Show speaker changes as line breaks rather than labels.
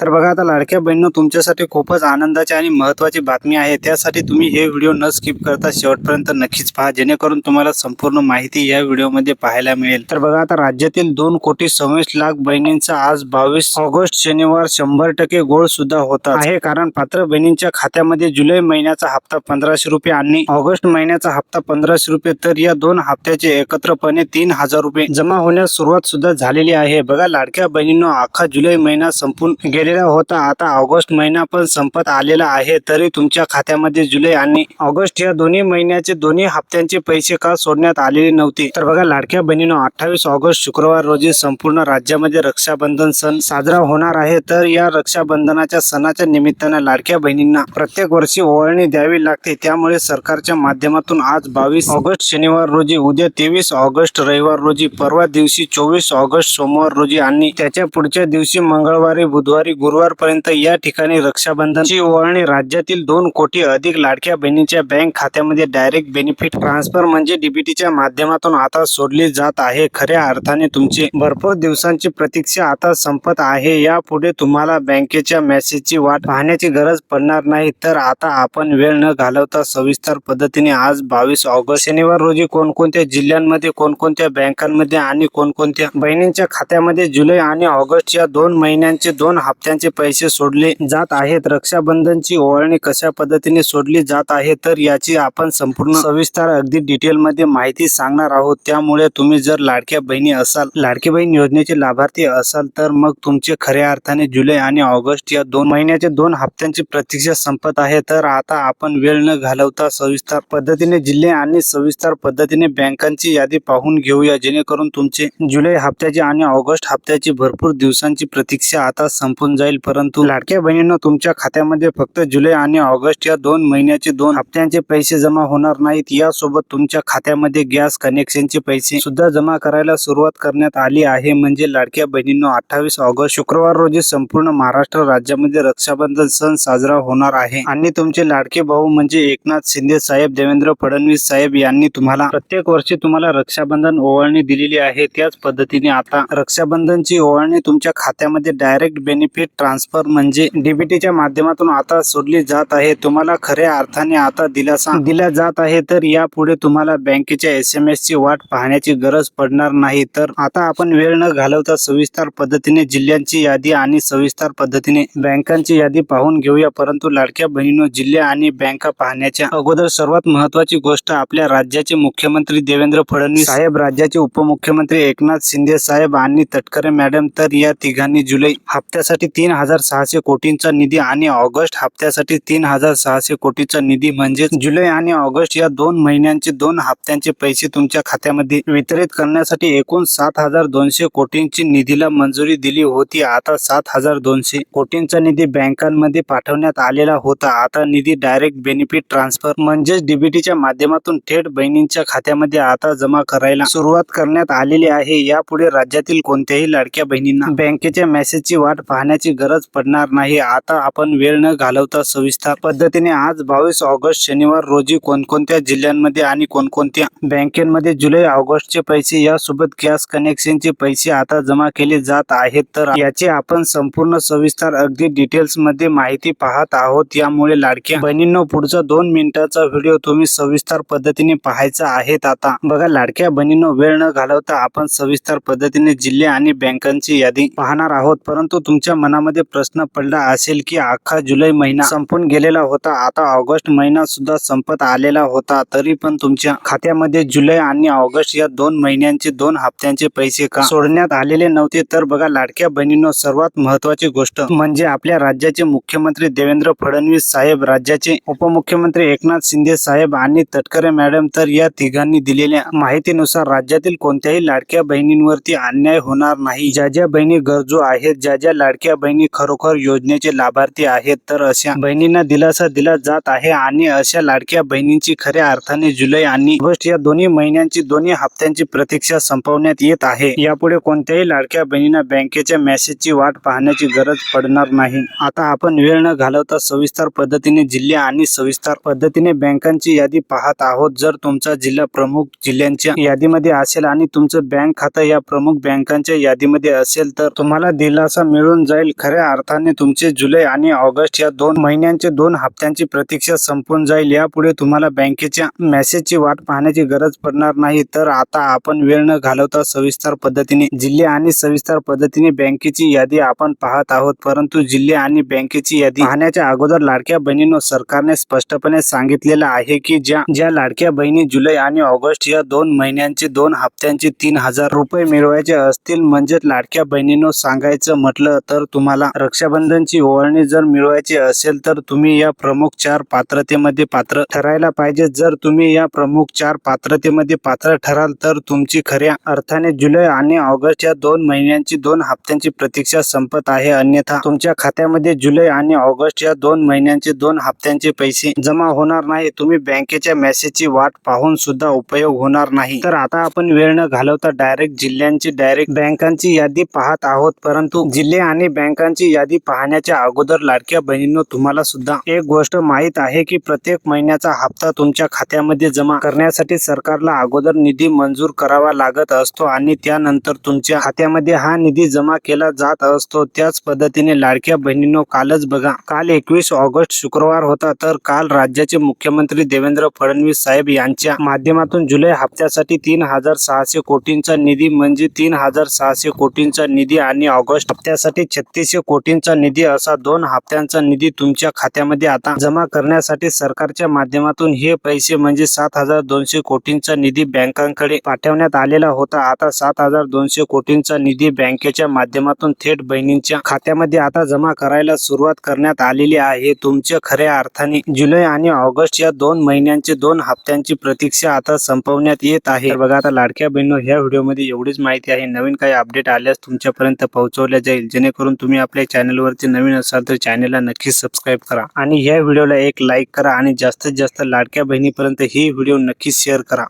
तर बघा आता लाडक्या बहिणींनो, तुमच्यासाठी खूपच आनंदाची आणि महत्त्वाची बातमी आहे। त्यासाठी तुम्ही हे व्हिडिओ न स्किप करता शेवटपर्यंत नक्कीच पहा, जेणेकरून तुम्हाला संपूर्ण माहिती या व्हिडिओमध्ये पाहायला मिळेल। तर बघा आता राज्यातील 2,26,00,000 बहिणींचा आज 22 ऑगस्ट शनिवार 100% गोळ सुद्धा होत आहे, कारण पात्र बहिणींच्या खात्यामध्ये जुलै महिन्याचा हप्ता 1500 रुपये आणि ऑगस्ट महिन्याचा हप्ता 1500 रुपये, तर या दोन हप्त्याचे एकत्रपणे 3000 रुपये जमा होण्यास सुरुवात सुद्धा झालेली आहे। बघा लाडक्या बहिणींनो, अख्खा जुलै महिना संपून गेलेला होता, आता ऑगस्ट महिना पण संपत आलेला आहे, तरी तुमच्या खात्यामध्ये जुलै आणि ऑगस्ट या दोन्ही महिन्याचे दोन्ही हप्त्यांचे पैसे का सोडण्यात आलेले नव्हते। तर बघा लाडक्या बहिणींनो, 28 ऑगस्ट शुक्रवार रोजी संपूर्ण राज्यामध्ये रक्षाबंधन सण साजरा होणार आहे। तर या रक्षाबंधनाच्या सणाच्या निमित्ताने लाडक्या बहिणींना प्रत्येक वर्षी ओवाळणी द्यावी लागते, त्यामुळे सरकारच्या माध्यमातून आज 22 ऑगस्ट शनिवार रोजी, उद्या 23 ऑगस्ट रविवार रोजी, परवा दिवशी 24 ऑगस्ट सोमवार रोजी आणि त्याच्या पुढच्या दिवशी मंगळवारी, बुधवारी, गुरुवारपर्यंत या ठिकाणी रक्षाबंधनची ओवाळणी राज्यातील 2 कोटी अधिक लाडक्या बहिणींच्या बँक खात्यामध्ये डायरेक्ट बेनिफिट ट्रान्सफर म्हणजे डीबीटीच्या माध्यमातून आता सोडली जात आहे। खऱ्या अर्थाने तुमची भरपूर दिवसांची प्रतीक्षा आता संपत आहे। यापुढे तुम्हाला बँकेच्या मेसेजची वाट पाहण्याची गरज पडणार नाही। तर आता आपण वेळ न घालवता सविस्तर पद्धतीने आज 22 ऑगस्ट शनिवार रोजी कोणकोणत्या जिल्ह्यांमध्ये, कोणकोणत्या बँकांमध्ये आणि कोणकोणत्या बहिणींच्या खात्यामध्ये जुलै आणि ऑगस्ट या 2 महिन्यांचे 2 हप्त्यांचे पैसे सोडले जात आहेत, रक्षाबंधनची ओवाळणी कशा पद्धतीने सोडली जात आहे, तर याची आपण संपूर्ण सविस्तर अगदी डिटेल मध्ये माहिती सांगणार आहोत। त्यामुळे तुम्ही जर लाडक्या बहिणी असाल, लाडकी बहीण योजनेचे लाभार्थी असाल, तर मग तुमचे खऱ्या अर्थाने जुलै आणि ऑगस्ट या 2 महिन्याचे 2 हप्त्यांची प्रतीक्षा संपत आहे। तर आता आपण वेळ न घालवता सविस्तर पद्धतीने जिल्हे आणि सविस्तर पद्धतीने बँकांची यादी पाहून घेऊया, जेणेकरून तुमचे जुलै हप्त्याची आणि ऑगस्ट हप्त्याची भरपूर दिवसांची प्रतीक्षा आता संपून जाईल। परंतु लाडक्या बहिणींनो, तुमच्या खात्यामध्ये फक्त जुलै आणि ऑगस्ट या 2 महिन्याचे 2 हप्त्यांचे पैसे जमा होणार नाहीत, यासोबत तुमच्या खात्यामध्ये गॅस कनेक्शनचे पैसे सुद्धा जमा करायला सुरुवात करण्यात आली आहे। म्हणजे लाडक्या बहिणींनो, 28 ऑगस्ट शुक्रवार रोजी संपूर्ण महाराष्ट्र राज्यामध्ये रक्षाबंधन सण साजरा होणार आहे आणि तुमचे लाडके भाऊ म्हणजे एकनाथ शिंदे साहेब, देवेंद्र फडणवीस साहेब यांनी तुम्हाला प्रत्येक वर्षी तुम्हाला रक्षाबंधन ओवाळणी दिलेली आहे। त्याच पद्धतीने आता रक्षाबंधनची ओवाळणी तुमच्या खात्यामध्ये डायरेक्ट बेनिफिट ट्रान्सफर म्हणजे डीबीटीच्या माध्यमातून आता सोडली जात आहे। तुम्हाला खऱ्या अर्थाने आता दिलासा दिला जात आहे, तर यापुढे तुम्हाला बँकेच्या SMS ची वाट पाहण्याची गरज पडणार नाही। तर आता आपण वेळ न घालवता सविस्तर पद्धतीने जिल्ह्यांची यादी आणि सविस्तर पद्धतीने बँकांची यादी पाहून घेऊया। परंतु लाडक्या बहिणींनो, जिल्हे आणि बँका पाहण्याच्या अगोदर सर्वात महत्त्वाची गोष्ट, आपल्या राज्याचे मुख्यमंत्री देवेंद्र फडणवीस साहेब, राज्याचे उपमुख्यमंत्री एकनाथ शिंदे साहेब आणि तटकरे मॅडम, तर या तिघांनी जुलै हप्त्यासाठी 3600 कोटींचा निधी आणि ऑगस्ट हप्त्यासाठी 3600 कोटीचा निधी म्हणजेच जुलै आणि ऑगस्ट या 2 महिन्यांचे 2 हप्त्यांचे पैसे तुमच्या खात्यामध्ये वितरित करण्यासाठी एकूण 7200 कोटींची निधीला मंजुरी दिली होती। आता 7200 कोटींचा निधी बँकांमध्ये पाठवण्यात आलेला होता। आता निधी डायरेक्ट बेनिफिट ट्रान्सफर म्हणजेच डीबीटीच्या माध्यमातून थेट बहिणींच्या खात्यामध्ये आता जमा करायला सुरुवात करण्यात आलेली आहे। यापुढे राज्यातील कोणत्याही लाडक्या बहिणींना बँकेच्या मेसेजची वाट पाहण्याची गरज पडणार नाही। आता आपण वेळ न घालवता सविस्तर पद्धतीने आज 22 ऑगस्ट शनिवार रोजी कोणकोणत्या जिल्ह्यांमध्ये आणि कोणकोणत्या बँकेमध्ये जुलै ऑगस्टचे पैसे यासोबत गॅस कनेक्शनचे पैसे आता जमा केले जात आहेत, तर याची आपण संपूर्ण सविस्तर अगदी डिटेल्स मध्ये माहिती पाहत आहोत। यामुळे लाडक्या बहिणींनो, पुढचा 2 मिनिटाचा व्हिडिओ तुम्ही सविस्तर पद्धतीने पाहायचा आहे। आता बघा लाडक्या बहिणींनो, वेळ न घालवता आपण सविस्तर पद्धतीने जिल्हे आणि बँकांची यादी पाहणार आहोत। परंतु तुमच्या मनामध्ये प्रश्न पडला असेल की अख्खा जुलै महिना संपून गेलेला होता, आता ऑगस्ट महिना सुद्धा संपत आलेला होता, तरी पण तुमच्या खात्यामध्ये जुलै आणि ऑगस्ट या 2 महिन्यांचे 2 हप्त्यांचे पैसे का सोडण्यात आलेले नव्हते। तर बघा लाडक्या बहिणींनो, सर्वात महत्त्वाची गोष्ट म्हणजे आपल्या राज्याचे मुख्यमंत्री देवेंद्र फडणवीस साहेब, राज्याचे उपमुख्यमंत्री एकनाथ शिंदे साहेब आणि तटकरे मॅडम, तर या तिघांनी दिलेल्या माहितीनुसार राज्यातील कोणत्याही लाडक्या बहिणींवरती अन्याय होणार नाही। ज्या ज्या बहिणी गरजू आहेत, ज्या ज्या लाडक्या बहिणी खरोखर योजनेचे लाभार्थी आहेत, तर अशा बहिणींना दिलासा दिला जात आहे आणि अशा लाडक्या बहिणींची खऱ्या अर्थाने जुलै आणि ऑगस्ट या दोन्ही महिन्यांची दोन्ही हप्त्यांची प्रतीक्षा संपवण्यात येत आहे। यापुढे कोणत्याही लाडक्या बहिणींना बँकेच्या मेसेजची वाट पाहण्याची गरज पडणार नाही। आता आपण वेळ न घालवता सविस्तर पद्धतीने जिल्हे आणि सविस्तर पद्धतीने बँकांची यादी पाहत आहोत। जर तुमचा जिल्हा प्रमुख जिल्ह्यांच्या यादीमध्ये असेल आणि तुमचं बँक खातं या प्रमुख बँकांच्या यादीमध्ये असेल, तर तुम्हाला दिलासा मिळून जाईल, खऱ्या अर्थाने तुमचे जुलै आणि ऑगस्ट या 2 महिन्यांचे 2 हप्त्यांची प्रतीक्षा संपून जाईल. यापुढे तुम्हाला बँकेच्या मेसेजची वाट पाहण्याची गरज पडणार नाही. तर आता आपण वेळ न घालवता सविस्तर पद्धतीने जिल्हे आणि सविस्तर पद्धतीने बँकेची यादी आपण पाहत आहोत. परंतु जिल्हे आणि बँकेची यादी पाहण्याच्या अगोदर लाडक्या बहिणींनो, सरकारने स्पष्टपणे सांगितलेलं आहे की ज्या लाडक्या बहिणी जुलै आणि ऑगस्ट या 2 महिन्यांचे 2 हप्त्यांचे 3000 रुपये मिळवायचे असतील, म्हणजे लाडक्या बहिणींनो सांगायचं म्हटलं तर तुम्हाला रक्षाबंधनची ओवाळणी जर मिळवायची असेल तर तुम्ही या प्रमुख 4 पात्रतेमध्ये पात्र ठरायला पाहिजे. जर तुम्ही या प्रमुख 4 पात्रतेमध्ये पात्र ठराल तर तुमची खऱ्या अर्थाने जुलै आणि ऑगस्ट या 2 महिन्यांची 2 हप्त्यांची प्रतीक्षा संपत आहे. अन्यथा तुमच्या खात्यामध्ये जुलै आणि ऑगस्ट या 2 महिन्यांचे 2 हप्त्यांचे पैसे जमा होणार नाही. तुम्ही बँकेच्या मेसेजची वाट पाहून सुद्धा उपयोग होणार नाही. तर आता आपण वेळ न घालवता डायरेक्ट बँकांची यादी पाहत आहोत. परंतु जिल्हे आणि बँकांची यादी पाहण्याच्या अगोदर लाडक्या बहिणींनो, तुम्हाला सुद्धा एक गोष्ट माहित आहे की प्रत्येक महिन्याचा हप्ता तुमच्या खात्यामध्ये जमा करण्यासाठी सरकारला अगोदर निधी मंजूर करावा लागत असतो आणि त्यानंतर तुमच्या खात्यामध्ये हा निधी जमा केला जात असतो. त्याच पद्धतीने लाडक्या बहिणींनो, कालच बघा, काल 21 ऑगस्ट शुक्रवार होता. तर काल राज्याचे मुख्यमंत्री देवेंद्र फडणवीस साहेब यांच्या माध्यमातून जुलै हप्त्यासाठी 3600 कोटींचा निधी म्हणजे 3600 कोटींचा निधी आणि ऑगस्ट हप्त्यासाठी 3600 कोटींचा निधी असा 2 हप्त्यांचा निधी तुमच्या खात्यामध्ये आता जमा करण्यासाठी सरकारच्या माध्यमातून हे पैसे म्हणजे 7200 कोटींचा निधी बँकांकडे पाठवण्यात आलेला होता. आता 7200 कोटींचा निधी बँकेच्या माध्यमातून थेट बहिणींच्या खात्यामध्ये आता जमा करायला सुरुवात करण्यात आलेली आहे. तुमच्या खऱ्या अर्थाने जुलै आणि ऑगस्ट या 2 महिन्यांचे 2 हप्त्यांची प्रतीक्षा आता संपवण्यात येत आहे. तर बघा, आता लाडक्या बहिणींनो, ह्या व्हिडिओमध्ये एवढीच माहिती आहे. नवीन काही अपडेट आल्यास तुमच्यापर्यंत पोहोचवल्या जाईल. जेणेकरून तुम्ही आपल्या चॅनलवरती नवीन असाल तर चॅनलला नक्की सबस्क्राईब करा आणि ह्या व्हिडिओला एक लाईक करा आणि जास्तीत जास्त लाडक्या बहिणीपर्यंत ही व्हिडिओ नक्की शेअर करा.